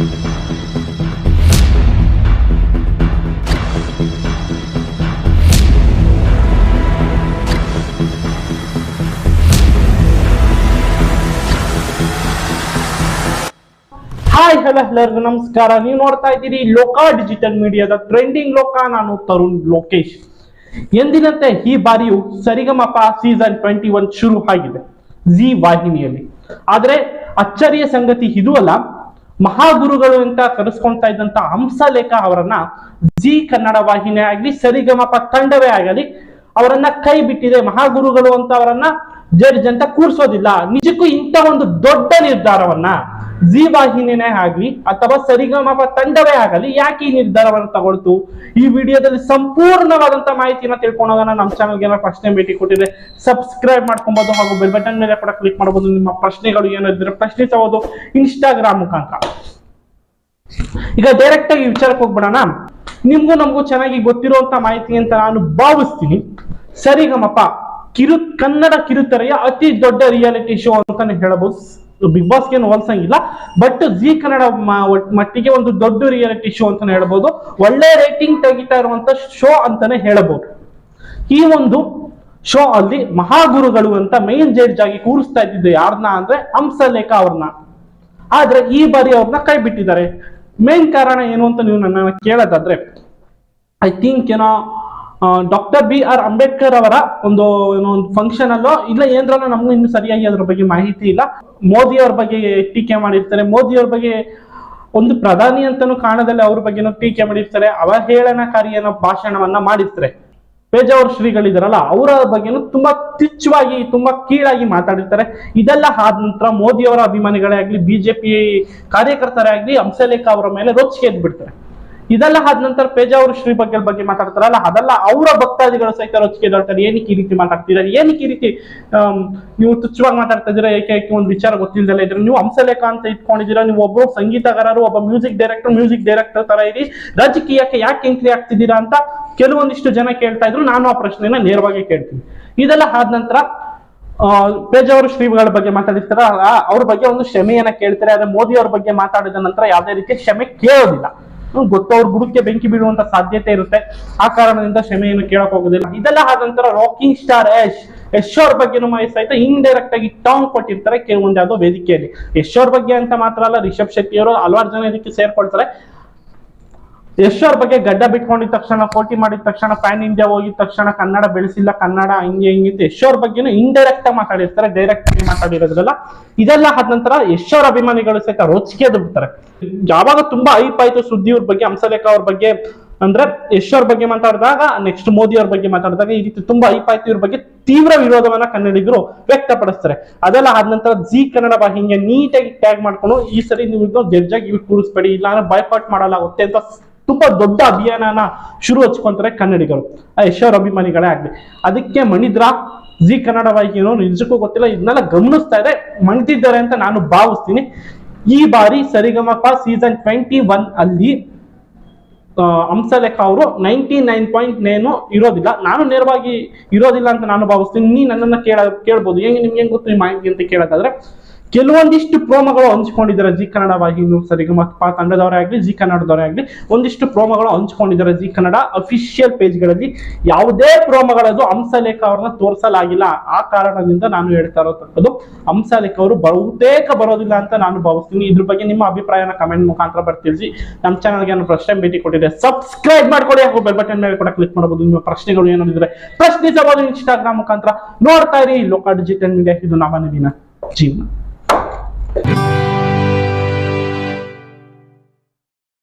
Hi hello ಎಲ್ಲರಿಗೂ ನಮಸ್ಕಾರ. ನೀವು ನೋಡ್ತಾ ಇದ್ದೀರಿ ಲೋಕ ಡಿಜಿಟಲ್ ಮೀಡಿಯಾದ ಟ್ರೆಂಡಿಂಗ್ ಲೋಕ. ನಾನು ತರುಣ್ ಲೋಕೇಶ್. ಎಂದಿನಂತೆ ಈ ಬಾರಿಯೂ ಸರಿಗಮಪ ಸೀಸನ್ 21 ಶುರು ಆಗಿದೆ ಜಿ ವಾಹಿನಿಯಲ್ಲಿ. ಆದ್ರೆ ಅಚ್ಚರಿಯ ಸಂಗತಿ ಇದು ಅಲ್ಲ, ಮಹಾಗುರುಗಳು ಅಂತ ಕರೆಸ್ಕೊಳ್ತಾ ಇದ್ದಂತ ಹಂಸಲೇಖ ಅವರನ್ನ ಜಿ ಕನ್ನಡ ವಾಹಿನಿ ಆಗ್ಲಿ ಸರಿಗಮಪ ತಂಡವೇ ಆಗಲಿ ಅವರನ್ನ ಕೈ ಬಿಟ್ಟಿದೆ. ಮಹಾಗುರುಗಳು ಅಂತ ಅವರನ್ನ ಜಡ್ಜ್ ಅಂತ ಕೂರ್ಸೋದಿಲ್ಲ. ನಿಜಕ್ಕೂ ಇಂಥ ಒಂದು ದೊಡ್ಡ ನಿರ್ಧಾರವನ್ನ ಜಿ ವಾಹಿನಿನೇ ಆಗ್ಲಿ ಅಥವಾ ಸರಿಗಮಪ ತಂಡವೇ ಆಗಲಿ ಯಾಕೆ ಈ ನಿರ್ಧಾರವನ್ನು ತಗೊಳ್ತು? ಈ ವಿಡಿಯೋದಲ್ಲಿ ಸಂಪೂರ್ಣವಾದಂತ ಮಾಹಿತಿನ ತಿಳ್ಕೊಂಡೋಗೋಣ. ನಮ್ಮ ಚಾನಲ್ಗೆ ಏನೋ ಪ್ರಶ್ನೆ ಭೇಟಿ ಕೊಟ್ಟಿದ್ರೆ ಸಬ್ಸ್ಕ್ರೈಬ್ ಮಾಡ್ಕೊಬಹುದು ಹಾಗೂ ಬೆಲ್ ಬಟನ್ ಮೇಲೆ ಕೂಡ ಕ್ಲಿಕ್ ಮಾಡಬಹುದು. ನಿಮ್ಮ ಪ್ರಶ್ನೆಗಳು ಏನಾದ್ರೆ ಪ್ರಶ್ನಿಸಬಹುದು ಇನ್ಸ್ಟಾಗ್ರಾಮ್ ಮುಖಾಂತರ. ಈಗ ಡೈರೆಕ್ಟ್ ಆಗಿ ವಿಚಾರಕ್ಕೆ ಹೋಗ್ಬಿಡೋಣ. ನಿಮ್ಗೂ ನಮಗೂ ಚೆನ್ನಾಗಿ ಗೊತ್ತಿರುವಂತ ಮಾಹಿತಿ ಅಂತ ನಾನು ಭಾವಿಸ್ತೀನಿ. ಸರಿಗಮಪ ಕನ್ನಡ ಕಿರುತೆರೆಯ ಅತಿ ದೊಡ್ಡ ರಿಯಾಲಿಟಿ ಶೋ ಅಂತಾನೆ ಹೇಳಬಹುದು. ಬಿಗ್ ಬಾಸ್ ಏನು ಹೋಲ್ಸಂಗಿಲ್ಲ, ಬಟ್ ಜಿ ಕನ್ನಡ ಮಟ್ಟಿಗೆ ಒಂದು ದೊಡ್ಡ ರಿಯಾಲಿಟಿ ಶೋ ಅಂತಾನೆ ಹೇಳ್ಬೋದು. ಒಳ್ಳೆ ರೇಟಿಂಗ್ ತೆಗಿತಾ ಇರುವಂತ ಶೋ ಅಂತಾನೆ ಹೇಳಬಹುದು. ಈ ಒಂದು ಶೋ ಅಲ್ಲಿ ಮಹಾಗುರುಗಳು ಅಂತ ಮೈನ್ ಜಡ್ಜ್ ಆಗಿ ಕೂರಿಸ್ತಾ ಇದ್ದಿದ್ದು ಯಾರನ್ನ ಅಂದ್ರೆ ಹಂಸಲೇಖ ಅವ್ರನ್ನ. ಆದ್ರೆ ಈ ಬಾರಿ ಅವ್ರನ್ನ ಕೈ ಬಿಟ್ಟಿದ್ದಾರೆ. ಮೇನ್ ಕಾರಣ ಏನು ಅಂತ ನೀವು ನನ್ನ ಕೇಳೋದಾದ್ರೆ, ಐ ಥಿಂಕ್ ಏನೋ ಡಾಕ್ಟರ್ BR ಅಂಬೇಡ್ಕರ್ ಅವರ ಒಂದು ಫಂಕ್ಷನ್ ಅಲ್ಲೋ ಇಲ್ಲ ಏನ್ರಲ್ಲ, ನಮ್ಗೂ ಇನ್ನು ಸರಿಯಾಗಿ ಅದ್ರ ಬಗ್ಗೆ ಮಾಹಿತಿ ಇಲ್ಲ. ಮೋದಿ ಅವ್ರ ಬಗ್ಗೆ ಟೀಕೆ ಮಾಡಿರ್ತಾರೆ. ಮೋದಿ ಅವ್ರ ಬಗ್ಗೆ ಒಂದು ಪ್ರಧಾನಿ ಅಂತಾನು ಕಾರಣದಲ್ಲಿ ಅವ್ರ ಬಗ್ಗೆನೂ ಟೀಕೆ ಮಾಡಿರ್ತಾರೆ. ಅವಹೇಳನಕಾರಿ ಅನ್ನೋ ಭಾಷಣವನ್ನ ಮಾಡಿರ್ತಾರೆ. ಪೇಜಾವರ ಶ್ರೀಗಳಿದಾರಲ್ಲ ಅವರ ಬಗ್ಗೆನೂ ತುಂಬಾ ತುಚ್ಛವಾಗಿ ತುಂಬಾ ಕೀಳಾಗಿ ಮಾತಾಡಿರ್ತಾರೆ. ಇದೆಲ್ಲ ಆದ ನಂತರ ಮೋದಿ ಅವರ ಅಭಿಮಾನಿಗಳೇ ಆಗ್ಲಿ ಬಿಜೆಪಿ ಕಾರ್ಯಕರ್ತರೇ ಆಗ್ಲಿ ಹಂಸಲೇಖ ಅವರ ಮೇಲೆ ರೊಚ್ಚಿಗೆ ಎದ್ಬಿಡ್ತಾರೆ. ಇದೆಲ್ಲ ಆದ ನಂತರ ಪೇಜಾವರ ಶ್ರೀ ಬಗ್ಗೆ ಮಾತಾಡ್ತಾರಲ್ಲ, ಅದೆಲ್ಲ ಅವರ ಭಕ್ತಾದಿಗಳು ಸಹಿತ ರೊಚ್ಚಿಗೆ ಎದ್ದೇಳ್ತಾರೆ. ಏನಕ್ಕೆ ಈ ರೀತಿ ಮಾತಾಡ್ತಿದ್ದಾರೆ, ಏನಕ್ಕೆ ಈ ರೀತಿ ನೀವು ತುಚ್ಛವಾಗಿ ಮಾತಾಡ್ತಾ ಇದ್ದೀರಾ, ಏಕೆ ಒಂದು ವಿಚಾರ ಗೊತ್ತಿಲ್ಲದಲ್ಲ ಇದ್ರೆ ನೀವು ಹಂಸಲೇಖ ಅಂತ ಇಟ್ಕೊಂಡಿದ್ದೀರಾ, ನೀವು ಒಬ್ಬರು ಸಂಗೀತಗಾರರು, ಒಬ್ಬ ಮ್ಯೂಸಿಕ್ ಡೈರೆಕ್ಟರ್ ತರ ಇರಿ, ರಾಜಕೀಯಕ್ಕೆ ಯಾಕೆ ಎಂಟ್ರಿ ಆಗ್ತಿದ್ದೀರಾ ಅಂತ ಕೆಲವೊಂದಿಷ್ಟು ಜನ ಕೇಳ್ತಾ ಇದ್ರು. ನಾನು ಆ ಪ್ರಶ್ನೆನ ನೇರವಾಗಿ ಕೇಳ್ತೀನಿ. ಇದೆಲ್ಲ ಆದ ನಂತರ ಪೇಜಾವರ ಶ್ರೀಗಳ ಬಗ್ಗೆ ಮಾತಾಡಿರ್ತಾರ, ಅವ್ರ ಬಗ್ಗೆ ಒಂದು ಕ್ಷಮೆಯನ್ನ ಕೇಳ್ತಾರೆ. ಆದ್ರೆ ಮೋದಿ ಅವ್ರ ಬಗ್ಗೆ ಮಾತಾಡಿದ ನಂತರ ಯಾವುದೇ ರೀತಿಯ ಕ್ಷಮೆ ಕೇಳೋದಿಲ್ಲ. ಗೊತ್ತು, ಅವ್ರ ಬುಡಕ್ಕೆ ಬೆಂಕಿ ಬೀಳುವಂತ ಸಾಧ್ಯತೆ ಇರುತ್ತೆ. ಆ ಕಾರಣದಿಂದ ಕ್ಷಮೆಯನ್ನು ಕೇಳಕ್ ಹೋಗೋದಿಲ್ಲ. ಇದೆಲ್ಲ ಆದ ನಂತರ ರಾಕಿಂಗ್ ಸ್ಟಾರ್ ಯಶ್ ಅವ್ರ ಬಗ್ಗೆನೂ ಸಹಿತ ಇಂಡೈರೆಕ್ಟ್ ಆಗಿ ಟಾಂಗ್ ಕೊಟ್ಟಿರ್ತಾರೆ ಕೆಲವೊಂದು ಯಾವುದೋ ವೇದಿಕೆಯಲ್ಲಿ. ಯಶ್ ಅವ್ರ ಬಗ್ಗೆ ಅಂತ ಮಾತ್ರ ಅಲ್ಲ, ರಿಷಬ್ ಶೆಟ್ಟಿ ಅವರು ಹಲವಾರು ಜನ ಇದಕ್ಕೆ ಸೇರ್ಕೊಳ್ತಾರೆ. ಯಶ್ ಅವ್ರ ಬಗ್ಗೆ ಗಡ್ಡ ಬಿಟ್ಕೊಂಡಿದ ತಕ್ಷಣ, ಕೋಟಿ ಮಾಡಿದ ತಕ್ಷಣ, ಪ್ಯಾನ್ ಇಂಡಿಯಾ ಹೋಗಿದ ತಕ್ಷಣ ಕನ್ನಡ ಬೆಳೆಸಿಲ್ಲ, ಕನ್ನಡ ಹಿಂಗೆ ಹಿಂಗಿಂತ ಯಶ್ ಅವ್ರ ಬಗ್ಗೆನೂ ಇಂಡೈರೆಕ್ಟ್ ಆಗಿ ಮಾತಾಡಿರ್ತಾರೆ, ಡೈರೆಕ್ಟ್ ಆಗಿ ಮಾತಾಡಿರೋದ್ರಲ್ಲ. ಇದೆಲ್ಲ ಆದ ನಂತರ ಯಶ್ ಅವ್ರ ಅಭಿಮಾನಿಗಳು ಸಹಿತ ರೊಚ್ಚಿಗೆ ಎದ್ಬಿಡ್ತಾರೆ. ಯಾವಾಗ ತುಂಬಾ ಹೈಪ್ ಆಯ್ತು ಸುದ್ದಿ ಇವ್ರ ಬಗ್ಗೆ, ಹಂಸಲೇಖ ಅವ್ರ ಬಗ್ಗೆ ಅಂದ್ರೆ ಯಶ್ ಅವ್ರ ಬಗ್ಗೆ ಮಾತಾಡಿದಾಗ, ನೆಕ್ಸ್ಟ್ ಮೋದಿ ಅವ್ರ ಬಗ್ಗೆ ಮಾತಾಡಿದಾಗ ಈ ರೀತಿ ತುಂಬಾ ಹೈಪ್ ಆಯ್ತು. ಇವ್ರ ಬಗ್ಗೆ ತೀವ್ರ ವಿರೋಧವನ್ನ ಕನ್ನಡಿಗರು ವ್ಯಕ್ತಪಡಿಸ್ತಾರೆ. ಅದೆಲ್ಲ ಆದ ನಂತರ ಜಿ ಕನ್ನಡ ವಾಹಿನಿಗೆ ನೀಟಾಗಿ ಟ್ಯಾಗ್ ಮಾಡ್ಕೊಂಡು ಈ ಸರಿ ನೀವು ಜಡ್ಜ್ ಆಗಿ ಇವ್ರು ಕೂರಿಸ್ಬೇಡಿ, ಇಲ್ಲ ಅಂದ್ರೆ ಬಾಯ್ಕಾಟ್ ಮಾಡಲಾಗುತ್ತೆ ಅಂತ ತುಂಬಾ ದೊಡ್ಡ ಅಭಿಯಾನನ ಶುರು ಹಚ್ಕೊಂತಾರೆ ಕನ್ನಡಿಗರು, ಯಶ್ ಅವ್ರ ಅಭಿಮಾನಿಗಳೇ ಆಗ್ಲಿ. ಅದಕ್ಕೆ ಮಣಿದ್ರ ಜಿ ಕನ್ನಡ ವಾಹಿನಿಯೋ ನಿಜಕ್ಕೂ ಗೊತ್ತಿಲ್ಲ, ಇದನ್ನೆಲ್ಲ ಗಮನಿಸ್ತಾ ಇದೆ, ಮಣಿತಿದ್ದಾರೆ ಅಂತ ನಾನು ಭಾವಿಸ್ತೀನಿ. ಈ ಬಾರಿ ಸರಿಗಮಪ ಸೀಸನ್ 21 ಅಲ್ಲಿ ಹಂಸಲೇಖ ಅವರು 99.9 ಇರೋದಿಲ್ಲ. ನಾನು ನೇರವಾಗಿ ಇರೋದಿಲ್ಲ ಅಂತ ನಾನು ಭಾವಿಸ್ತೀನಿ. ನೀ ನನ್ನನ್ನ ಕೇಳ್ಬೋದು, ನಿಮ್ಗೆ ಗೊತ್ತು ಈ ಮಾಹಿತಿ ಅಂತ ಕೇಳೋದಾದ್ರೆ, ಕೆಲವೊಂದಿಷ್ಟು ಪ್ರೋಮೋಗಳು ಹಂಚ್ಕೊಂಡಿದ್ದಾರೆ ಜಿ ಕನ್ನಡ ವಾಹಿನಿ ಸರಿಗಮಪ ತಂಡದವರೇ ಆಗ್ಲಿ ಜಿ ಕನ್ನಡದವರೇ ಆಗ್ಲಿ ಒಂದಿಷ್ಟು ಪ್ರೋಮೋಗಳು ಹಂಚ್ಕೊಂಡಿದ್ದಾರೆ ಜಿ ಕನ್ನಡ ಅಫಿಷಿಯಲ್ ಪೇಜ್ಗಳಲ್ಲಿ. ಯಾವುದೇ ಪ್ರೋಮೋಗಳದ್ದು ಹಂಸಲೇಖ ಅವ್ರನ್ನ ತೋರಿಸಲಾಗಿಲ್ಲ. ಆ ಕಾರಣದಿಂದ ನಾನು ಹೇಳ್ತಾ ಇರೋತಕ್ಕದ್ದು ಹಂಸಲೇಖ ಅವರು ಬಹುತೇಕ ಬರೋದಿಲ್ಲ ಅಂತ ನಾನು ಭಾವಿಸ್ತೀನಿ. ಇದ್ರ ಬಗ್ಗೆ ನಿಮ್ಮ ಅಭಿಪ್ರಾಯನ ಕಮೆಂಟ್ ಮುಖಾಂತರ ಬರ್ತಿರ್ಸಿ. ನಮ್ಮ ಚಾನಲ್ಗೆ ನಾನು ಪ್ರಶ್ನೆ ಭೇಟಿ ಕೊಟ್ಟಿದೆ, ಸಬ್ಸ್ಕ್ರೈಬ್ ಮಾಡ್ಕೊಳ್ಳಿ ಹಾಗೂ ಬೆಲ್ ಬಟನ್ ಮೇಲೆ ಕೂಡ ಕ್ಲಿಕ್ ಮಾಡಬಹುದು. ನಿಮ್ಮ ಪ್ರಶ್ನೆಗಳು ಏನಿದ್ರೆ ಪ್ರಶ್ನಿಸಬಹುದು ಇನ್ಸ್ಟಾಗ್ರಾಮ್ ಮುಖಾಂತರ. ನೋಡ್ತಾ ಇರಿ ಲೋಕ ಡಿಜಿಟಲ್ ಮೀಡಿಯಾ, ಇದು ನಮ್ಮ ಜೀವನ.